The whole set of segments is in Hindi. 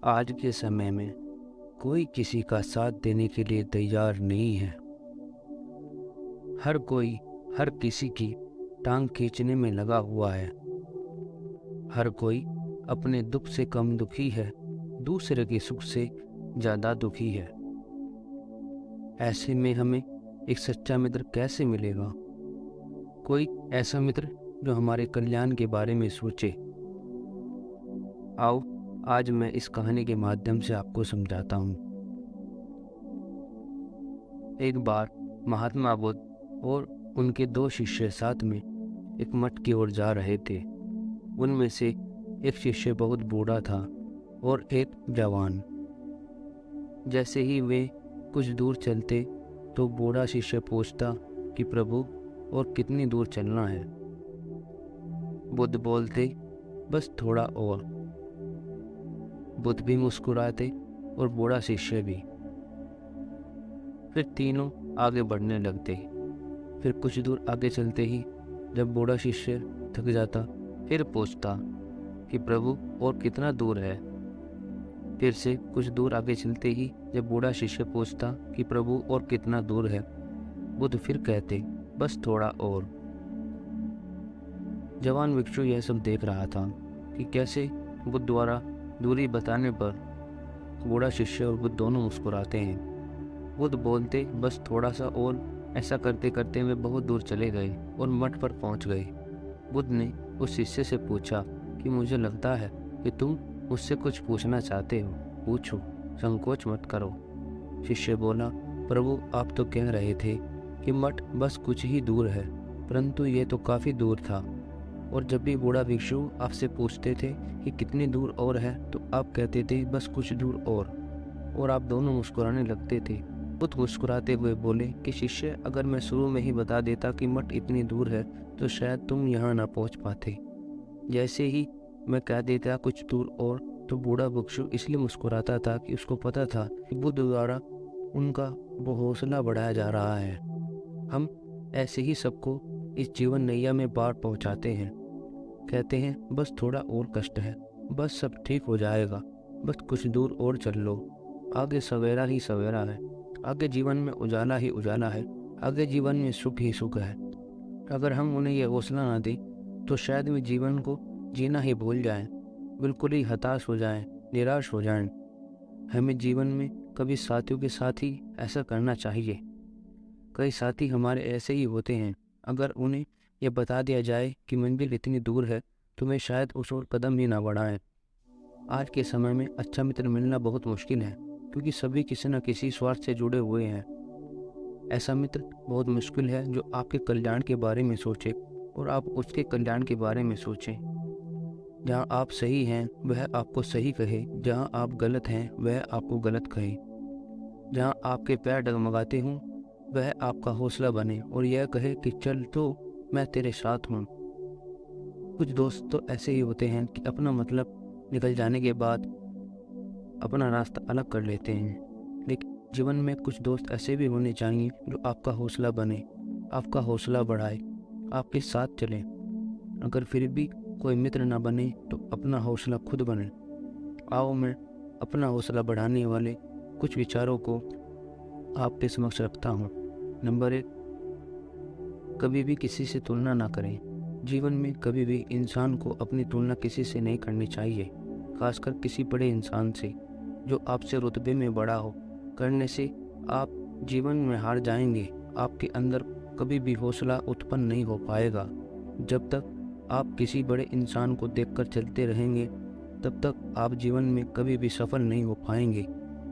आज के समय में कोई किसी का साथ देने के लिए तैयार नहीं है। हर कोई हर किसी की टांग खींचने में लगा हुआ है। हर कोई अपने दुख से कम दुखी है, दूसरे के सुख से ज़्यादा दुखी है। ऐसे में हमें एक सच्चा मित्र कैसे मिलेगा? कोई ऐसा मित्र जो हमारे कल्याण के बारे में सोचे। आओ आज मैं इस कहानी के माध्यम से आपको समझाता हूँ। एक बार महात्मा बुद्ध और उनके दो शिष्य साथ में एक मठ की ओर जा रहे थे। उनमें से एक शिष्य बहुत बूढ़ा था और एक जवान। जैसे ही वे कुछ दूर चलते तो बूढ़ा शिष्य पूछता कि प्रभु और कितनी दूर चलना है? बुद्ध बोलते बस थोड़ा और। बुद्ध भी मुस्कुराते और बूढ़ा शिष्य भी। फिर तीनों आगे बढ़ने लगते। फिर कुछ दूर आगे चलते ही जब बूढ़ा शिष्य थक जाता फिर पूछता कि प्रभु और कितना दूर है? फिर से कुछ दूर आगे चलते ही जब बूढ़ा शिष्य पूछता कि प्रभु और कितना दूर है, बुद्ध फिर कहते बस थोड़ा और। जवान भिक्षु यह सब देख रहा था कि कैसे बुद्ध द्वारा दूरी बताने पर बूढ़ा शिष्य और बुद्ध दोनों मुस्कुराते हैं। बुद्ध बोलते बस थोड़ा सा और। ऐसा करते करते वे बहुत दूर चले गए और मठ पर पहुंच गए। बुद्ध ने उस शिष्य से पूछा कि मुझे लगता है कि तुम मुझसे कुछ पूछना चाहते हो, पूछो, संकोच मत करो। शिष्य बोला, प्रभु आप तो कह रहे थे कि मठ बस कुछ ही दूर है, परंतु ये तो काफ़ी दूर था। और जब भी बूढ़ा भिक्षु आपसे पूछते थे कि कितनी दूर और है तो आप कहते थे बस कुछ दूर और आप दोनों मुस्कुराने लगते थे। बुद्ध मुस्कुराते हुए बोले कि शिष्य, अगर मैं शुरू में ही बता देता कि मठ इतनी दूर है तो शायद तुम यहाँ ना पहुँच पाते। जैसे ही मैं कह देता कुछ दूर और तो बूढ़ा भिक्षु इसलिए मुस्कुराता था कि उसको पता था कि बुद्ध द्वारा उनका वो हौसला बढ़ाया जा रहा है। हम ऐसे ही सबको इस जीवन नैया में पार पहुँचाते हैं। कहते हैं बस थोड़ा और कष्ट है, बस सब ठीक हो जाएगा, बस कुछ दूर और चल लो, आगे सवेरा ही सवेरा है, आगे जीवन में उजाला ही उजाला है, आगे जीवन में सुख ही सुख है। अगर हम उन्हें यह हौसला ना दें तो शायद वे जीवन को जीना ही भूल जाएं, बिल्कुल ही हताश हो जाएं, निराश हो जाएं। हमें जीवन में कभी साथियों के साथ ही ऐसा करना चाहिए। कई साथी हमारे ऐसे ही होते हैं, अगर उन्हें यह बता दिया जाए कि मंजिल इतनी दूर है तो वे शायद उस ओर कदम ही ना बढ़ाएं। आज के समय में अच्छा मित्र मिलना बहुत मुश्किल है, क्योंकि सभी किसी न किसी स्वार्थ से जुड़े हुए हैं। ऐसा मित्र बहुत मुश्किल है जो आपके कल्याण के बारे में सोचे और आप उसके कल्याण के बारे में सोचें। जहाँ आप सही हैं वह आपको सही कहे, जहाँ आप गलत हैं वह आपको गलत कहे। जहाँ आपके पैर डगमगाते हों वह आपका हौसला बने और यह कहे कि चल तो मैं तेरे साथ हूँ। कुछ दोस्त तो ऐसे ही होते हैं कि अपना मतलब निकल जाने के बाद अपना रास्ता अलग कर लेते हैं, लेकिन जीवन में कुछ दोस्त ऐसे भी होने चाहिए जो आपका हौसला बने, आपका हौसला बढ़ाए, आपके साथ चले। अगर फिर भी कोई मित्र ना बने तो अपना हौसला खुद बने। आओ मैं अपना हौसला बढ़ाने वाले कुछ विचारों को आपके समक्ष रखता हूँ। नंबर 1, कभी भी किसी से तुलना ना करें। जीवन में कभी भी इंसान को अपनी तुलना किसी से नहीं करनी चाहिए, खासकर किसी बड़े इंसान से जो आपसे रुतबे में बड़ा हो। करने से आप जीवन में हार जाएंगे। आपके अंदर कभी भी हौसला उत्पन्न नहीं हो पाएगा। जब तक आप किसी बड़े इंसान को देखकर चलते रहेंगे तब तक आप जीवन में कभी भी सफल नहीं हो पाएंगे।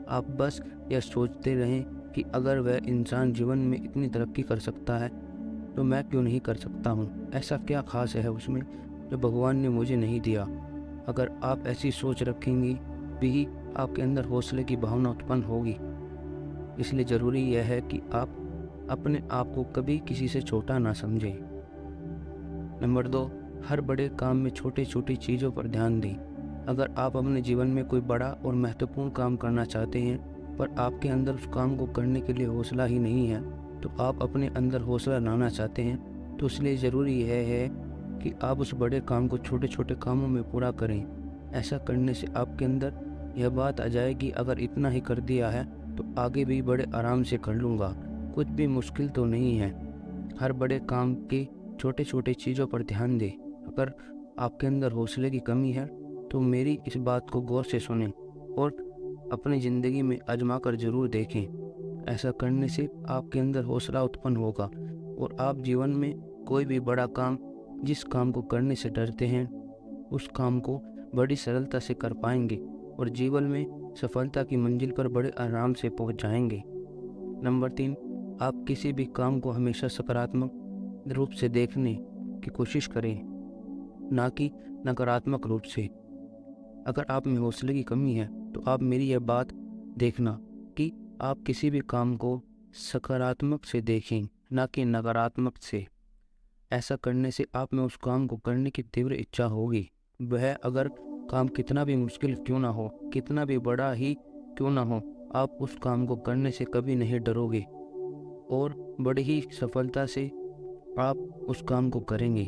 आप बस यह सोचते रहें कि अगर वह इंसान जीवन में इतनी तरक्की कर सकता है तो मैं क्यों नहीं कर सकता हूँ? ऐसा क्या खास है उसमें जो भगवान ने मुझे नहीं दिया? अगर आप ऐसी सोच रखेंगे भी आपके अंदर हौसले की भावना उत्पन्न होगी। इसलिए ज़रूरी यह है कि आप अपने आप को कभी किसी से छोटा ना समझें। नंबर 2, हर बड़े काम में छोटी छोटी चीज़ों पर ध्यान दें। अगर आप अपने जीवन में कोई बड़ा और महत्वपूर्ण काम करना चाहते हैं पर आपके अंदर उस काम को करने के लिए हौसला ही नहीं है, तो आप अपने अंदर हौसला लाना चाहते हैं, तो इसलिए ज़रूरी यह है कि आप उस बड़े काम को छोटे छोटे कामों में पूरा करें। ऐसा करने से आपके अंदर यह बात आ जाएगी अगर इतना ही कर दिया है तो आगे भी बड़े आराम से कर लूँगा, कुछ भी मुश्किल तो नहीं है। हर बड़े काम के छोटे छोटे चीज़ों पर ध्यान दें। अगर आपके अंदर हौसले की कमी है तो मेरी इस बात को गौर से सुनें और अपनी ज़िंदगी में आजमा कर ज़रूर देखें। ऐसा करने से आपके अंदर हौसला उत्पन्न होगा और आप जीवन में कोई भी बड़ा काम, जिस काम को करने से डरते हैं, उस काम को बड़ी सरलता से कर पाएंगे और जीवन में सफलता की मंजिल पर बड़े आराम से पहुंच जाएंगे। नंबर 3, आप किसी भी काम को हमेशा सकारात्मक रूप से देखने की कोशिश करें, ना कि नकारात्मक रूप से। अगर आप में हौसले की कमी है तो आप मेरी यह बात देखना कि आप किसी भी काम को सकारात्मक से देखें, ना कि नकारात्मक से। ऐसा करने से आप में उस काम को करने की तीव्र इच्छा होगी। वह अगर काम कितना भी मुश्किल क्यों ना हो, कितना भी बड़ा ही क्यों ना हो, आप उस काम को करने से कभी नहीं डरोगे और बड़ी ही सफलता से आप उस काम को करेंगे।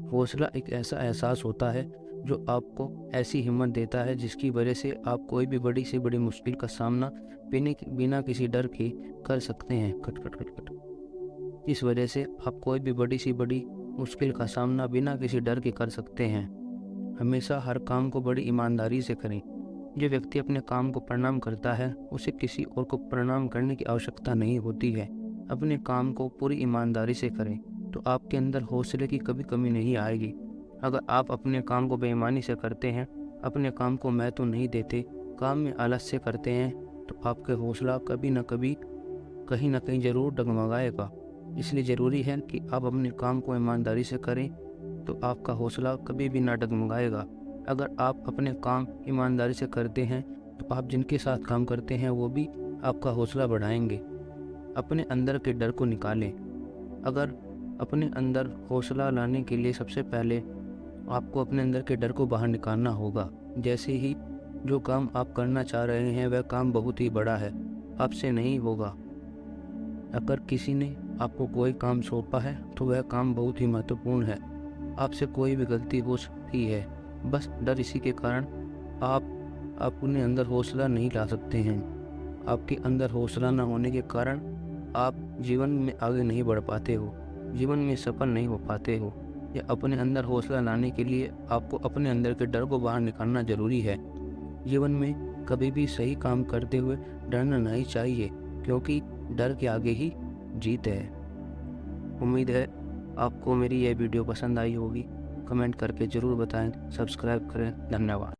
हौसला एक ऐसा एहसास होता है जो आपको ऐसी हिम्मत देता है जिसकी वजह से आप कोई भी बड़ी से बड़ी मुश्किल का सामना बिना किसी डर के कर सकते हैं। खट खट खट खट। इस वजह से आप कोई भी बड़ी से बड़ी मुश्किल का सामना बिना किसी डर के कर सकते हैं। हमेशा हर काम को बड़ी ईमानदारी से करें। जो व्यक्ति अपने काम को प्रणाम करता है उसे किसी और को प्रणाम करने की आवश्यकता नहीं होती है। अपने काम को पूरी ईमानदारी से करें तो आपके अंदर हौसले की कभी कमी नहीं आएगी। अगर आप अपने काम को बेईमानी से करते हैं, अपने काम को महत्व नहीं देते, काम में आलस्य करते हैं, तो आपके हौसला कभी न कभी कहीं ना कहीं ज़रूर डगमगाएगा। इसलिए ज़रूरी है कि आप अपने काम को ईमानदारी से करें तो आपका हौसला कभी भी ना डगमगाएगा। अगर आप अपने काम ईमानदारी से करते हैं तो आप जिनके साथ काम करते हैं वो भी आपका हौसला बढ़ाएंगे। अपने अंदर के डर को निकालें। अगर अपने अंदर हौसला लाने के लिए सबसे पहले आपको अपने अंदर के डर को बाहर निकालना होगा। जैसे ही जो काम आप करना चाह रहे हैं वह काम बहुत ही बड़ा है, आपसे नहीं होगा। अगर किसी ने आपको कोई काम सौंपा है तो वह काम बहुत ही महत्वपूर्ण है, आपसे कोई भी गलती हो सकती है। बस डर इसी के कारण आप अपने अंदर हौसला नहीं ला सकते हैं। आपके अंदर हौसला न होने के कारण आप जीवन में आगे नहीं बढ़ पाते हो, जीवन में सफल नहीं हो पाते हो। या अपने अंदर हौसला लाने के लिए आपको अपने अंदर के डर को बाहर निकालना ज़रूरी है। जीवन में कभी भी सही काम करते हुए डरना नहीं चाहिए, क्योंकि डर के आगे ही जीत है। उम्मीद है आपको मेरी यह वीडियो पसंद आई होगी। कमेंट करके ज़रूर बताएं, सब्सक्राइब करें। धन्यवाद।